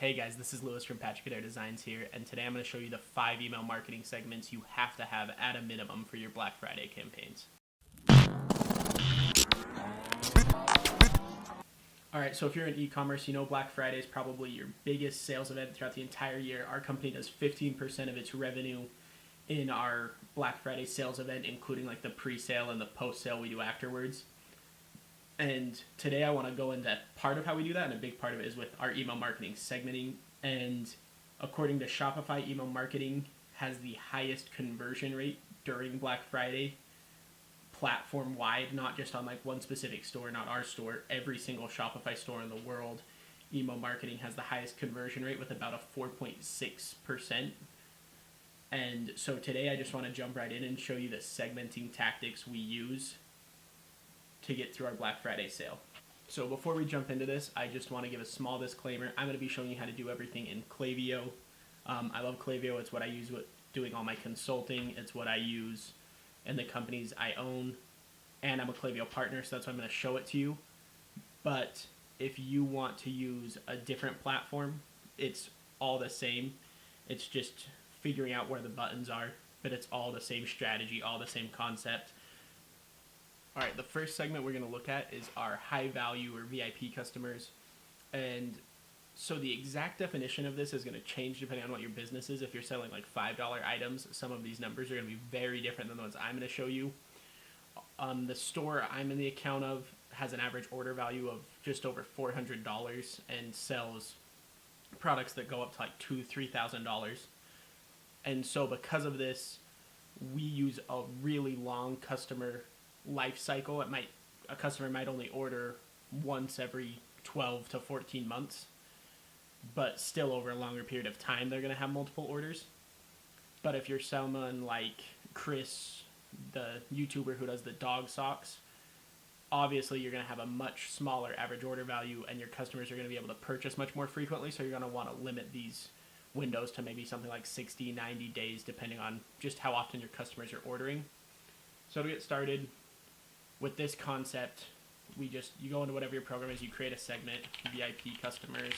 Hey guys, this is Lewis from Patrick Adair Designs here, and today I'm going to show you the 5 email marketing segments you have to have at a minimum for your Black Friday campaigns. Alright, so if you're in e-commerce, you know Black Friday is probably your biggest sales event throughout the entire year. Our company does 15% of its revenue in our Black Friday sales event, including like the pre-sale and the post-sale we do afterwards. And today I want to go into part of how we do that, and a big part of it is with our email marketing segmenting. And according to Shopify, email marketing has the highest conversion rate during Black Friday, platform-wide, not just on like one specific store, not our store. Every single Shopify store in the world, email marketing has the highest conversion rate with about a 4.6%. And so today I just want to jump right in and show you the segmenting tactics we use to get through our Black Friday sale. So before we jump into this, I just want to give a small disclaimer. I'm going to be showing you how to do everything in Klaviyo. I love Klaviyo. It's what I use with doing all my consulting. It's what I use in the companies I own. And I'm a Klaviyo partner, so that's why I'm going to show it to you. But if you want to use a different platform, it's all the same. It's just figuring out where the buttons are, but it's all the same strategy, all the same concept. All right, the first segment we're going to look at is our high value or VIP customers. And so the exact definition of this is going to change depending on what your business is. If you're selling like $5 items, some of these numbers are going to be very different than the ones I'm going to show you. The store I'm in the account of has an average order value of just over $400 and sells products that go up to like $2,000–$3,000. And so because of this, we use a really long customer life cycle. A customer might only order once every 12 to 14 months, but still over a longer period of time they're going to have multiple orders. But if you're someone like Chris, the YouTuber who does the dog socks, obviously you're going to have a much smaller average order value, and your customers are going to be able to purchase much more frequently, so you're going to want to limit these windows to maybe something like 60–90 days, depending on just how often your customers are ordering. So to get started with this concept, you go into whatever your program is, you create a segment, VIP customers.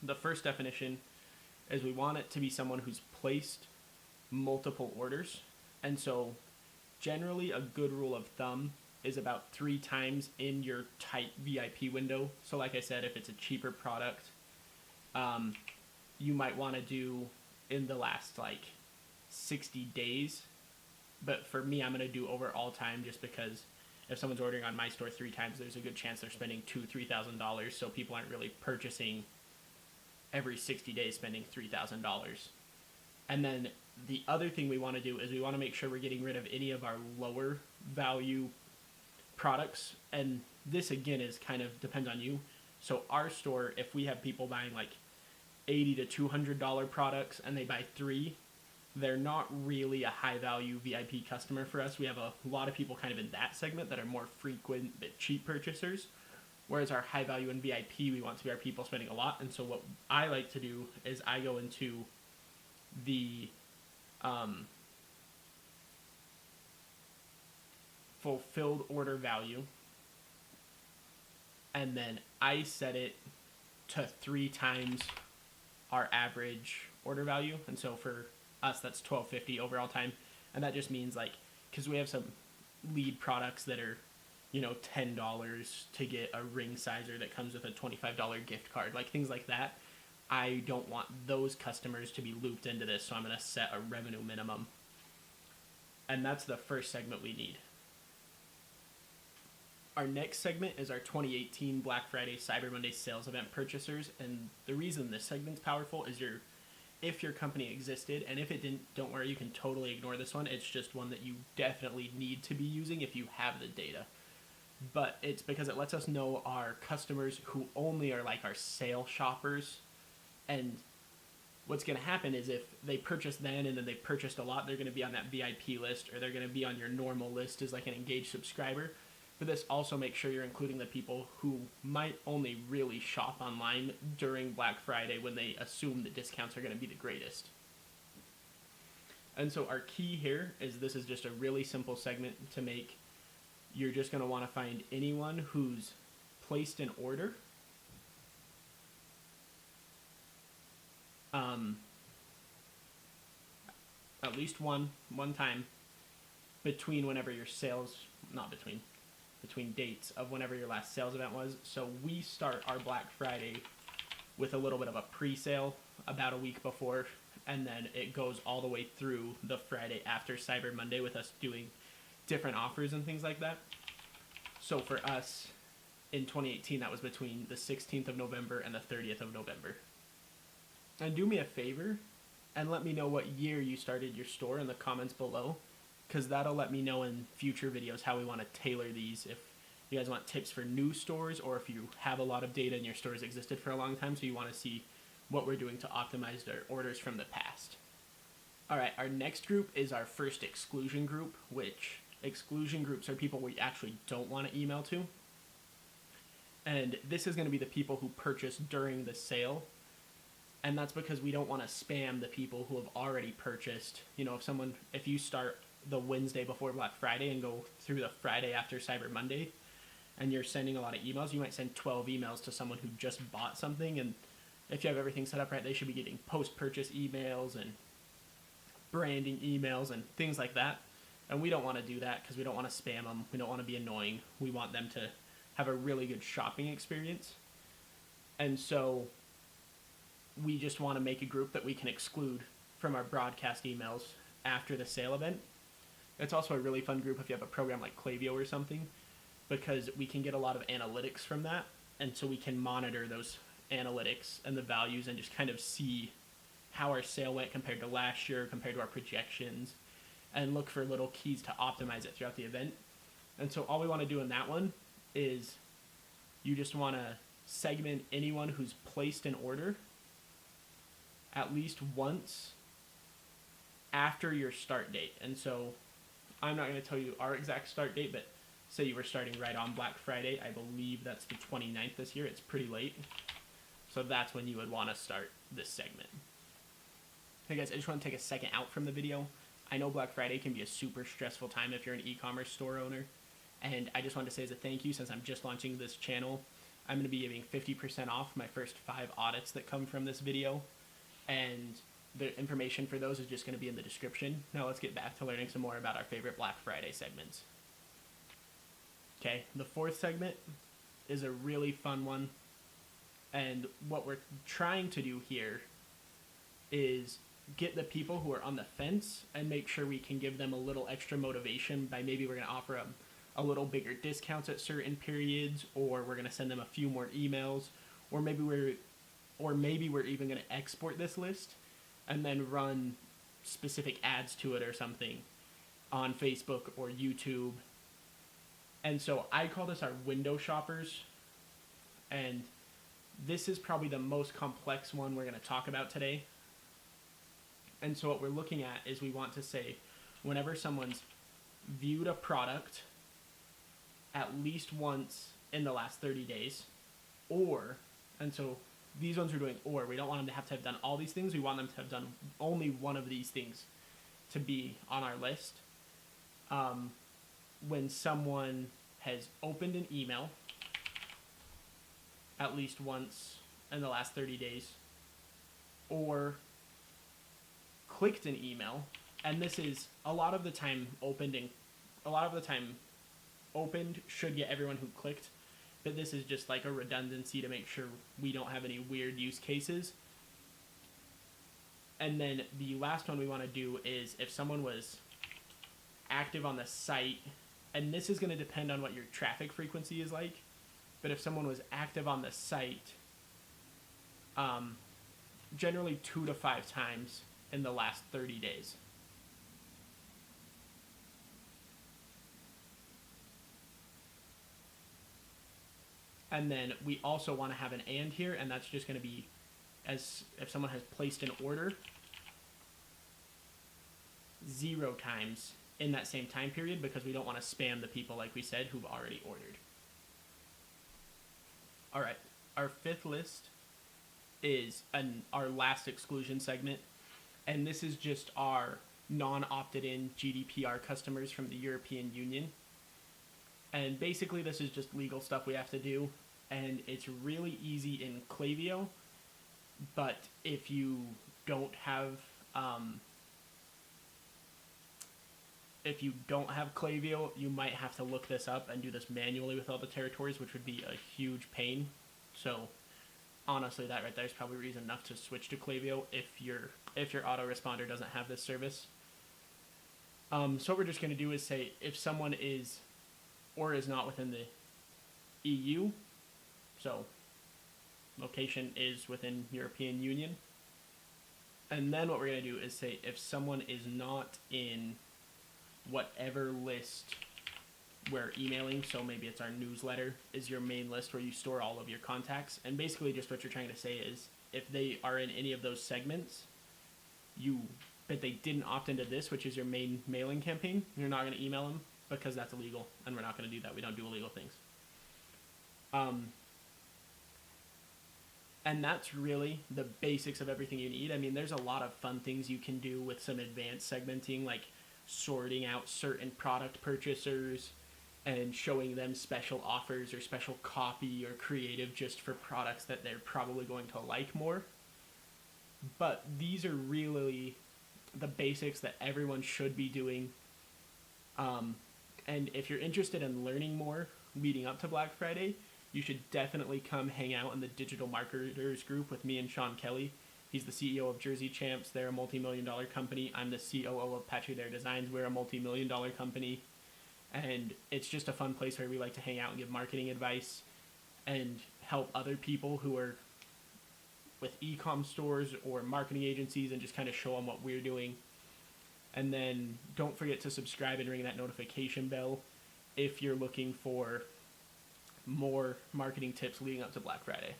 The first definition is we want it to be someone who's placed multiple orders. And so generally a good rule of thumb is about 3 times in your tight VIP window. So like I said, if it's a cheaper product, you might want to do in the last like 60 days. But for me, I'm going to do over all time, just because if someone's ordering on my store 3 times, there's a good chance they're spending $2,000–$3,000. So people aren't really purchasing every 60 days, spending $3,000. And then the other thing we want to do is we want to make sure we're getting rid of any of our lower value products. And this again is kind of depends on you. So our store, if we have people buying like $80–$200 products and they buy 3, they're not really a high-value VIP customer for us. We have a lot of people kind of in that segment that are more frequent but cheap purchasers, whereas our high-value and VIP, we want to be our people spending a lot. And so what I like to do is I go into the fulfilled order value, and then I set it to 3 times our average order value. And so for us, that's $12.50 overall time. And that just means like, because we have some lead products that are, $10 to get a ring sizer that comes with a $25 gift card, like things like that. I don't want those customers to be looped into this, so I'm going to set a revenue minimum. And that's the first segment we need. Our next segment is our 2018 Black Friday Cyber Monday sales event purchasers. And the reason this segment's powerful is if your company existed, and if it didn't, don't worry, you can totally ignore this one. It's just one that you definitely need to be using if you have the data. But it's because it lets us know our customers who only are like our sale shoppers. And what's going to happen is if they purchase then and then they purchased a lot, they're going to be on that VIP list, or they're going to be on your normal list as like an engaged subscriber. But this also makes sure you're including the people who might only really shop online during Black Friday when they assume the discounts are going to be the greatest. And so our key here is this is just a really simple segment to make. You're just going to want to find anyone who's placed an order at least one time between whenever your sales, not between dates of whenever your last sales event was. So we start our Black Friday with a little bit of a pre-sale about a week before, and then it goes all the way through the Friday after Cyber Monday with us doing different offers and things like that. So for us in 2018, that was between the 16th of November and the 30th of November. And do me a favor and let me know what year you started your store in the comments below, because that'll let me know in future videos how we want to tailor these. If you guys want tips for new stores, or if you have a lot of data and your store's existed for a long time, so you want to see what we're doing to optimize their orders from the past. All right, our next group is our first exclusion group, which exclusion groups are people we actually don't want to email to. And this is going to be the people who purchase during the sale. And that's because we don't want to spam the people who have already purchased. You know, if you start the Wednesday before Black Friday and go through the Friday after Cyber Monday, and you're sending a lot of emails, you might send 12 emails to someone who just bought something. And if you have everything set up right, they should be getting post-purchase emails and branding emails and things like that. And we don't want to do that because we don't want to spam them. We don't want to be annoying. We want them to have a really good shopping experience. And so we just want to make a group that we can exclude from our broadcast emails after the sale event. It's also a really fun group if you have a program like Klaviyo or something, because we can get a lot of analytics from that. And so we can monitor those analytics and the values and just kind of see how our sale went compared to last year, compared to our projections, and look for little keys to optimize it throughout the event. And so all we want to do in that one is you just want to segment anyone who's placed an order at least once after your start date. And so I'm not going to tell you our exact start date, but say you were starting right on Black Friday. I believe that's the 29th this year. It's pretty late. So that's when you would want to start this segment. Hey guys, I just want to take a second out from the video. I know Black Friday can be a super stressful time if you're an e-commerce store owner. And I just wanted to say as a thank you, since I'm just launching this channel, I'm going to be giving 50% off my first 5 audits that come from this video. And the information for those is just going to be in the description. Now let's get back to learning some more about our favorite Black Friday segments. Okay, the fourth segment is a really fun one. And what we're trying to do here is get the people who are on the fence and make sure we can give them a little extra motivation by maybe we're going to offer them a little bigger discounts at certain periods, or we're going to send them a few more emails, or maybe we're even going to export this list and then run specific ads to it or something on Facebook or YouTube. And so I call this our window shoppers, and this is probably the most complex one we're going to talk about today. And so what we're looking at is we want to say whenever someone's viewed a product at least once in the last 30 days, and so these ones are doing or. We don't want them to have done all these things. We want them to have done only one of these things to be on our list. When someone has opened an email at least once in the last 30 days, or clicked an email, and this is a lot of the time opened should get everyone who clicked, but this is just like a redundancy to make sure we don't have any weird use cases. And then the last one we want to do is if someone was active on the site, and this is going to depend on what your traffic frequency is like, but if someone was active on the site generally 2 to 5 times in the last 30 days. And then we also want to have an and here, and that's just going to be as if someone has placed an order 0 times in that same time period, because we don't want to spam the people, like we said, who've already ordered. All right, our fifth list is our last exclusion segment, and this is just our non-opted in GDPR customers from the European Union. And basically this is just legal stuff we have to do, and it's really easy in Klaviyo, but if you don't have Klaviyo, you might have to look this up and do this manually with all the territories, which would be a huge pain. So honestly, that right there is probably reason enough to switch to Klaviyo if your autoresponder doesn't have this service. So what we're just going to do is say if someone is or is not within the EU, so location is within European Union, and then what we're going to do is say if someone is not in whatever list we're emailing, so maybe it's our newsletter is your main list where you store all of your contacts, and basically just what you're trying to say is if they are in any of those segments, but they didn't opt into this, which is your main mailing campaign, you're not going to email them because that's illegal, and we're not going to do that. We don't do illegal things. And that's really the basics of everything you need. I mean, there's a lot of fun things you can do with some advanced segmenting, like sorting out certain product purchasers and showing them special offers or special copy or creative just for products that they're probably going to like more. But these are really the basics that everyone should be doing. And if you're interested in learning more leading up to Black Friday, you should definitely come hang out in the Digital Marketers group with me and Sean Kelly. He's the CEO of Jersey Champs. They're a multi-million-dollar company. I'm the COO of Patchy Their Designs. We're a multi-million-dollar company. And it's just a fun place where we like to hang out and give marketing advice and help other people who are with e-com stores or marketing agencies and just kind of show them what we're doing. And then don't forget to subscribe and ring that notification bell if you're looking for more marketing tips leading up to Black Friday.